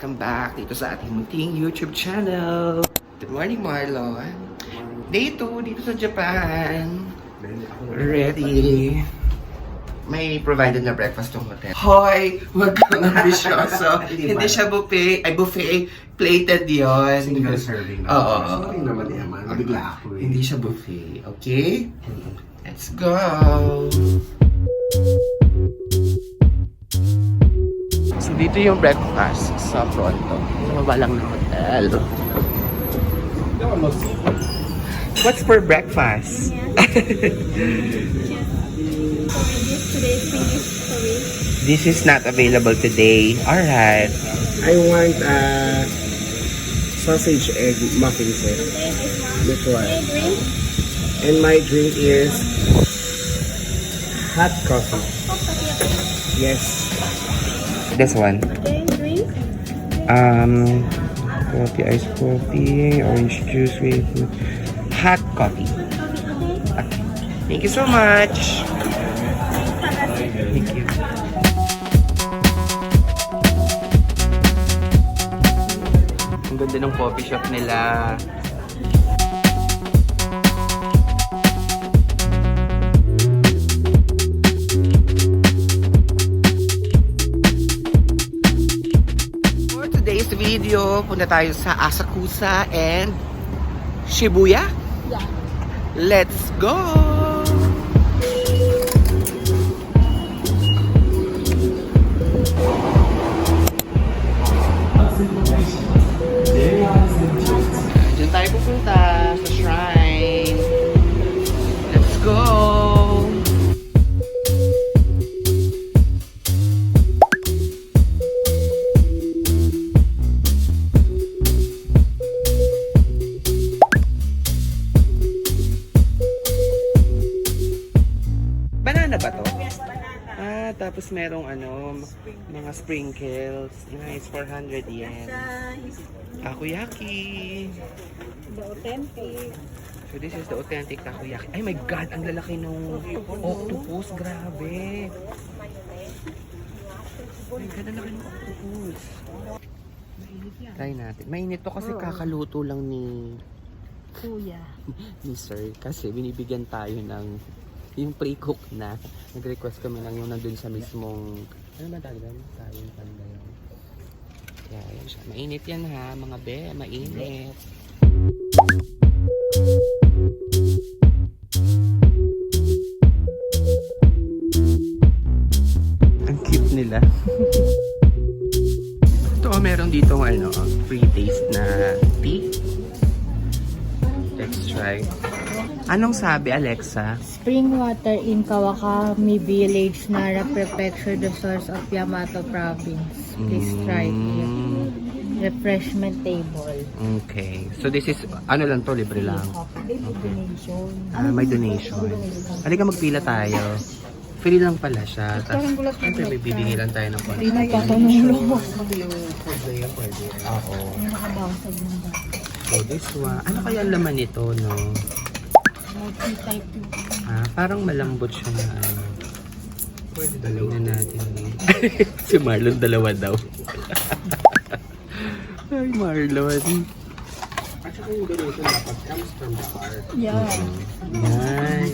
welcome back dito sa ating munting YouTube channel. Good morning, Marlon. Day 2 dito sa Japan. Ready. May provided na breakfast tong hotel. Hoy! Wag kang ambisyoso. Hindi siya buffet. Ay, buffet. Plated yun. Single serving na. Oo. Sorry naman yaman. Nabigla ako eh. Hindi siya buffet. Okay? Let's go! So, dito yung breakfast sa Pronto. Baba lang ng hotel. What's for breakfast? This is not available today. Alright. I want sausage egg muffin set. This one. And my drink is hot coffee. Yes. This one. Coffee, iced coffee, orange juice with hot coffee. Okay. Thank you so much. Thank you. Ang ganda ng coffee shop nila. For today's video, punta tayo sa Asakusa and Shibuya. Yeah. Let's go! Diyan tayo pupunta sa shrine. Let's go! Banana ba to? Yes, banana. Ah, tapos merong mga sprinkles. Nice, 400 yen. Takoyaki. The authentic. So this is the authentic takoyaki. Ay my God, ang lalaki nung octopus. Grabe. My God, ang laki ng octopus. Try natin. Mainit to kasi kakaluto lang ni Kuya. Sir. Kasi binibigyan tayo ng yung pre-cook na. Nag-request kami ng yung nandun sa mismong ano ba tawag doon? Sayang panda yun. Kaya yan siya. Mainit yan ha, mga be. Mainit. Ang cute nila. Ito, meron dito free taste na tea. Let's try. Anong sabi, Alexa? Spring water in Kawakami Village, Nara Prefecture, the source of Yamato Province. Please try it. Refreshment table. Okay. So this is, ano lang to, libre lang. Donation. May donation. Halika magpila tayo. Free lang pala siya. Tapos, siyempre may bibigay lang tayo ng konti. Hindi nagtatanong lang. Pwede. Oo. May nakabasag ng ba? So this one, ano kaya ang laman nito, no? Multi-type. Parang malambot siya na Pwede dalawa natin. Si Marlon, dalawa daw. Ay, Marlon. At saka yung donation dapat comes from the heart. Yeah. Yan.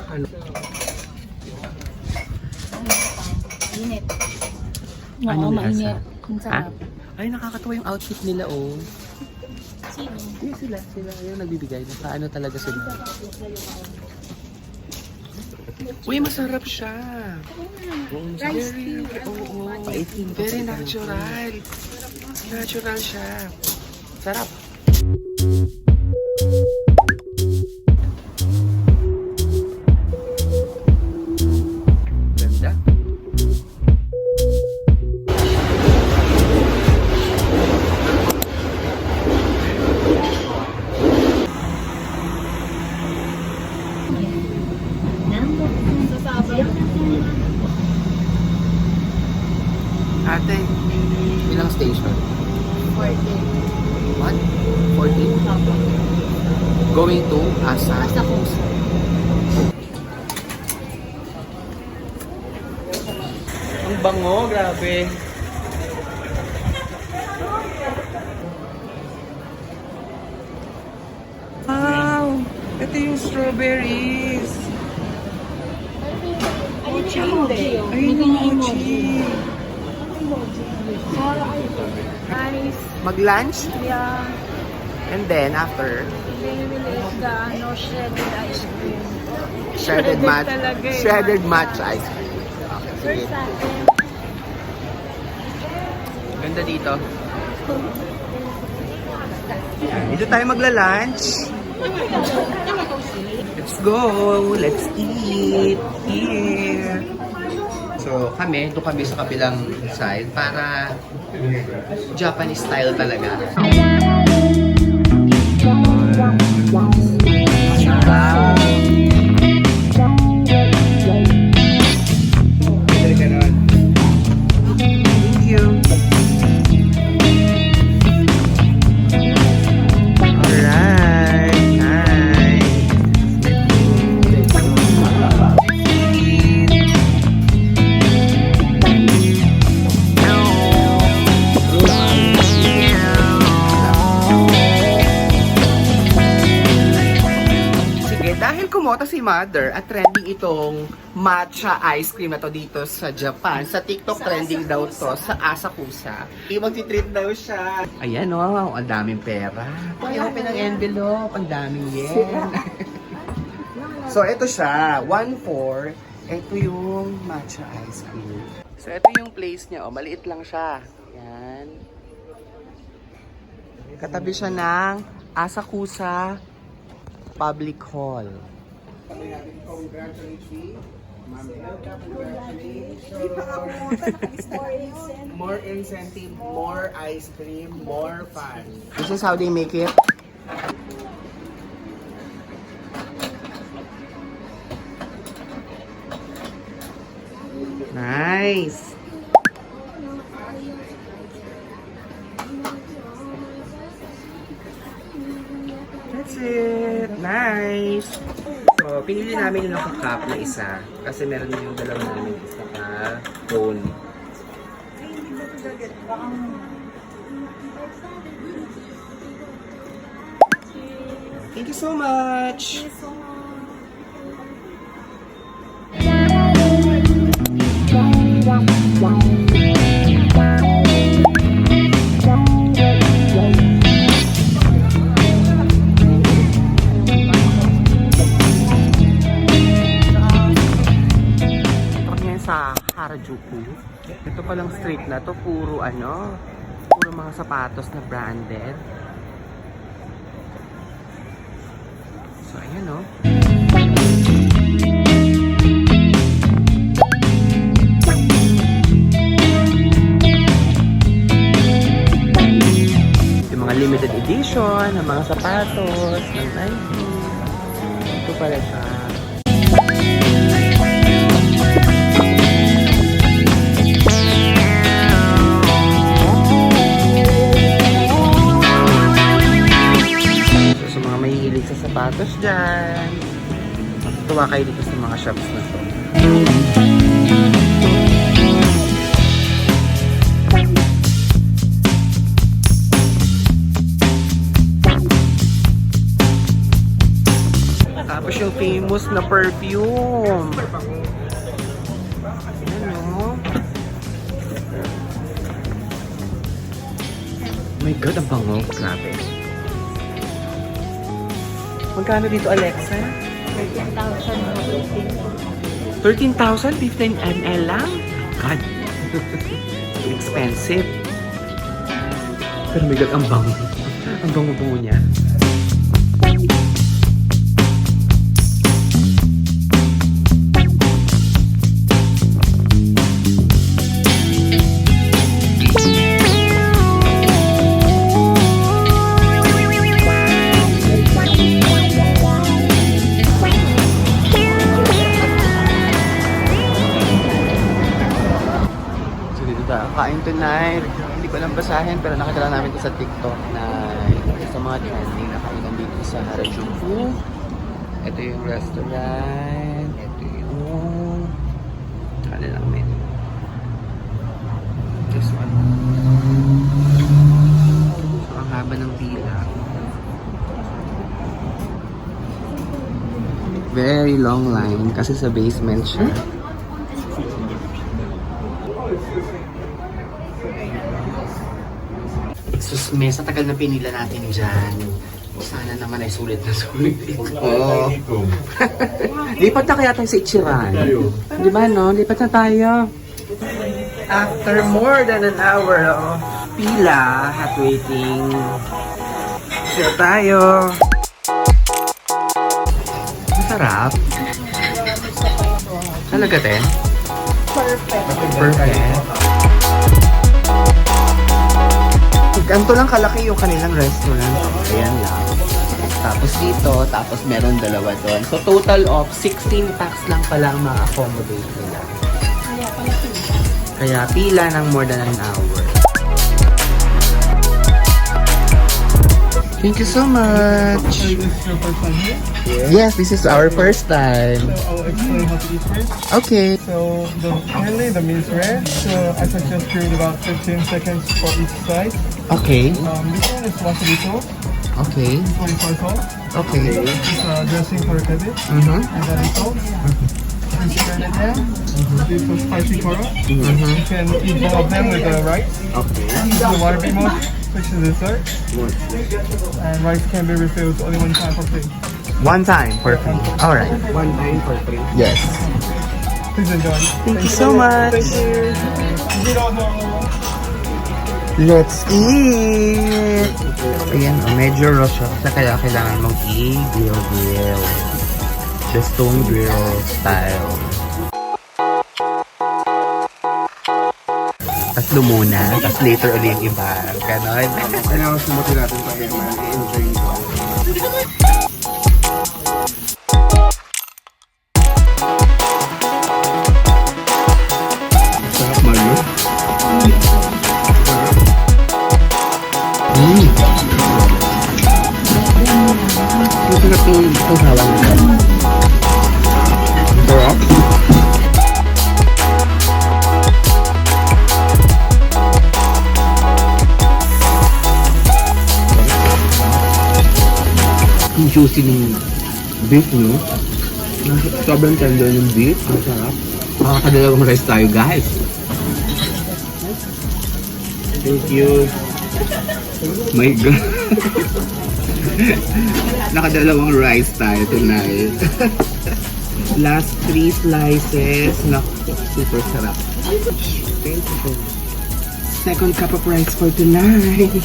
Ano? Init. Anong Oo, lasa? mainit. Ang sarap. Ay, nakakatawa yung outfit nila, oh. Sino? Yung sila yung nagbibigay. Paano talaga sila? Uy, masarap siya. Rice tea. Oo. Very natural. Natural siya. Sarap. Ganda. Ate, ilang station? 40. What? 40? Going to Asa? Asa Coast. Ang bango, grabe. strawberries. Mochi hindi. Ayun yung mochi. Nice. Mag-lunch? Yeah. And then, after, Then we ate the shredded ice cream. shredded matcha ice cream. Okay, sige. First natin. Ganda dito. Dito tayo magla-lunch. Let's go! Let's eat! Here! So, doon kami sa kabilang side para Japanese style talaga. Sarap! Thank you! Alright! Nice! Sige, dahil kumota si Mother at trending itong matcha ice cream na to dito sa Japan. Sa TikTok trending daw to sa Asakusa. Magti-treat daw siya. Ayan o, ang daming pera. I-open ang envelope, ang daming yen. So, ito siya. 1-4. Ito yung matcha ice cream. So, ito yung place niya. O, maliit lang siya. Yan. Katabi siya ng Asakusa Public Hall. More incentive, more ice cream, more fun. This is how they make it. Nice. That's it. Nice. So, pinili namin yung naka-cup na isa. Kasi meron yung dalawa namin is naka-cone. Thank you so much. Sa Harajuku. Ito palang street na to, puro mga sapatos na branded. So, ayan o. Yung mga limited edition ng mga sapatos ng Nike. Ito pala siya. Sa sapatos dyan. Matutuwa kayo dito sa mga shops na to. Tapos yung famous na perfume. Ayan o. Oh my God, ang bango. Grabe. Magkano dito, Alexa? 13,000. 13,000? 15 ml lang? God. Expensive. Pero my God, ang bango. Ang bango-bango niya. Kain tonight. Hindi ko lang basahin pero nakita lang namin ito sa TikTok na sa mga trending na kainan dito sa Harajuku. Ito yung restaurant. Ito yung ano lang menu. This one. So, ang haba ng pila. very long line kasi sa basement siya. Sus, sa tagal na pinila natin dyan. Sana naman ay sulit na sulit. Oo. Lipat na kaya tayo sa Ichiran. Di ba no? Lipat na tayo. After more than an hour of pila at waiting, siya tayo. Masarap. Talaga, te? Perfect. Ganito lang kalaki yung kanilang restaurant. Ayan lang. Tapos dito, tapos meron dalawa doon. So total of 16 packs lang pala ang ma-accommodate nila. Kaya pila ng more than an hour. Thank you so much. This is your first time here? Yes, this is our first time. So I'll explain how to eat first. Okay. So currently the meat is rare. So I suggest period about 15 seconds for each side. Okay. This one is wasabi sauce. Okay. This one is soy sauce. Okay. This is dressing for the cabbage. Mm-hmm. And then sauce. And spread it there. This is spicy koro. Mm-hmm. You can eat both of them with the rice. Okay. This is the water bean which is dessert. And rice can be refilled only one time for free. One time for free. Alright. One time for free. Yes. Please enjoy. Thank you so much. Thank you. Let's eat! Ayan, medyo raw siya. Kaya kailangan mong i-grill. The stone grill style. Tatlo muna, tapos later ulit yung iba. Ganon. Kailangan sumuti natin pa Emma. I-enjoy ko. Sarap Mario. Masarap yung usawan nila. Sarap. Yung juicy ng beef, no? Sobrang tender ng beef. Ang sarap. Makakadalawang rice tayo, guys. Thank you. My God. Nakadalawang rice tayo tonight. Last 3 slices. Naku, super sarap. Thank you. Second cup of rice for tonight.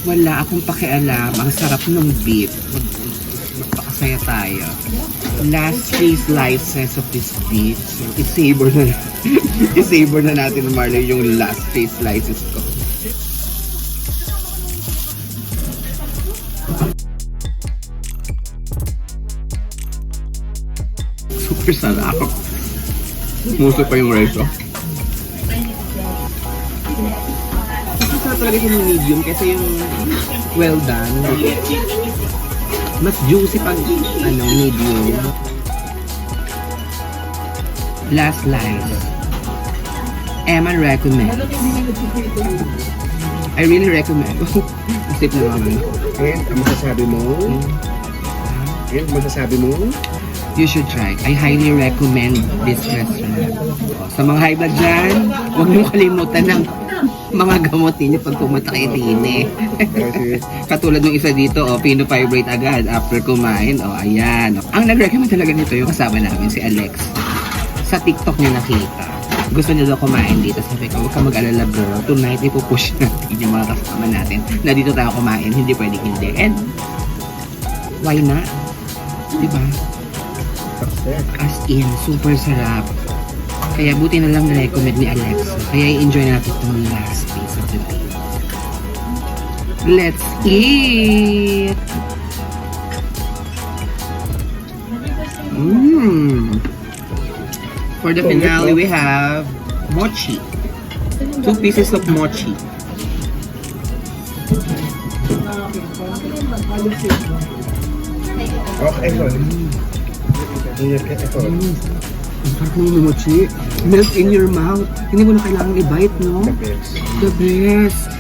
Wala akong pakialam. Ang sarap ng beef. Magpakasaya tayo. Last 3 slices of this beef. So, i-savor na i-savor na natin, Marley, yung last 3 slices ko. Super sarap. Muso pa yung rice, oh. Mas sarap talaga yung medium kasi yung well done. Mas juicy pag medium. Last line. Emma recommend. I really recommend. Isip na naman. And ang masasabi mo? And masasabi mo? You should try. I highly recommend this restaurant. Sa mga high blood dyan, huwag niyong kalimutan ng mga gamot ninyo pag pumunta kay Tine. Katulad ng isa dito, pinofibrate agad after kumain. Ayan. Ang nag-recommend talaga nito yung kasama namin, si Alex. Sa TikTok niya nakita. Gusto niya daw kumain dito. Sabi ko, huwag ka mag-alala girl. Tonight, ipupush natin yung mga kasama natin na dito tayo kumain. Hindi pwedeng hindi. And, why not? Diba? As in, super sarap. Kaya buti na lang na-recommend ni Alexa. Kaya i-enjoy natin itong last piece of the day. Let's eat! For the finale, we have mochi. 2 pieces of mochi. Okay, sorry. Ito. Ang sarap ng mochi. Melt in your mouth. Hindi mo na kailangan i-bite, no? The best. The best.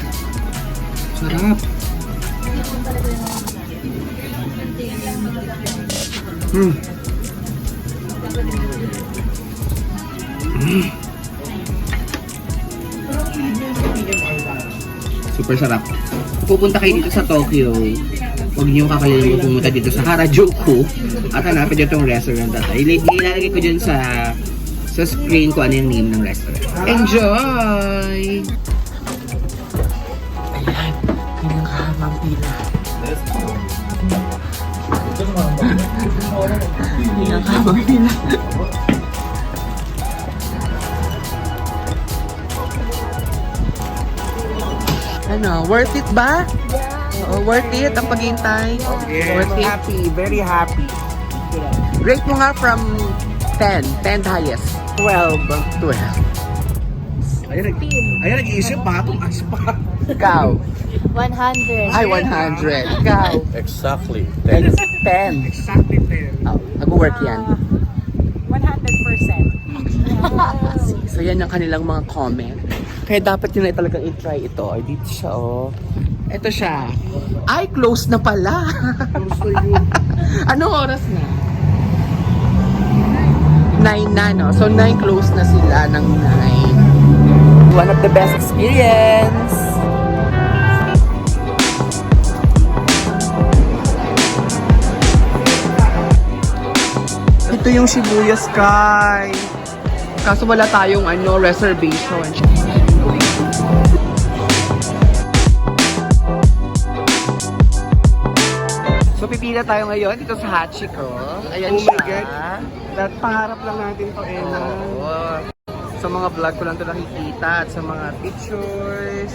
Sarap. Super sarap. Kung pupunta kayo dito sa Tokyo, huwag niyo kakalimutan pumunta dito sa Harajuku at hanapin dito yung restaurant at ilalagay ko dyan sa screen ko ano yung name ng restaurant. Enjoy! Ayan, yun ang kahabang pila. Yun ang kahabang pila. Ano, worth it ba? Yeah. Worth it ang paghintay? Yes, Worth it? happy, very happy. Rate mo nga from 10. 10 the highest. 12. 12. Ayan, nag-iisip pa, tumaas pa. Ikaw. 100. Ay, 100. Ikaw. Exactly. 10. Exactly 10. Oh, nag-work yan. 100%. So, yan ang kanilang mga comment. Kaya dapat yun na talagang i-try ito. Ay, dito siya, oh. Ito siya. Ay, close na pala. Anong oras na? 9 na, no? So, 9 close na sila ng 9. One of the best experience. Ito yung Shibuya Sky. Kaso wala tayong reservation. So pipila tayo ngayon dito sa Hachiko. Ayan Oh siya. my God. Lahat pangarap lang natin to, Ella. Oo. Sa mga vlog ko lang ito nakikita at sa mga pictures.